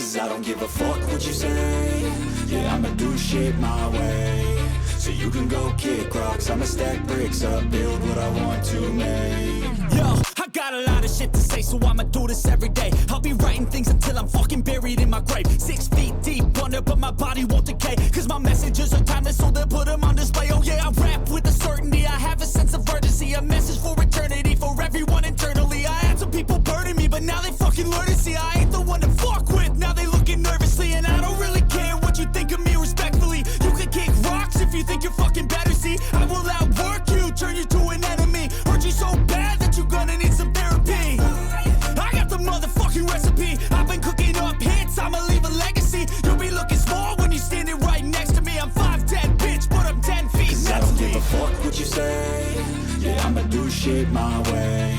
Cause I don't give a fuck what you say. Yeah, I'ma do shit my way. So you can go kick rocks, I'ma stack bricks up, build what I want to make. Yo, I got a lot of shit to say, so I'ma do this every day. I'll be writing things until I'm fucking buried in my grave. 6 feet deep under, but my body won't decay. Cause my messages are timeless, so they'll put them on display. Oh yeah, I rap with a certainty, I have a sense of urgency. A message for eternity, for everyone internally. I had some people burning me, but now they fucking learn to see I ain't the one to fuck with, now they looking nervously. And I don't really care what you think of me respectfully. You can kick rocks if you think you're fucking better, see. I will outwork you, turn you to an enemy. Hurt you so bad that you're gonna need some therapy. I got the motherfucking recipe. I've been cooking up hits, I'ma leave a legacy. You'll be looking small when you're standing right next to me. I'm 5'10", bitch, but I'm 10 feet Cause I next don't to give me. a fuck what you say. Yeah, I'ma do shit my way.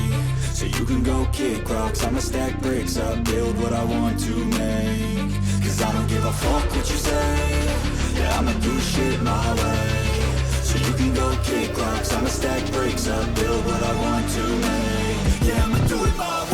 So you can go kick rocks, I'ma stack bricks up, build what I want to make. Cause I don't give a fuck what you say. Yeah, I'ma do shit my way. So you can go kick rocks, I'ma stack bricks up, build what I want to make. Yeah, I'ma do it my way.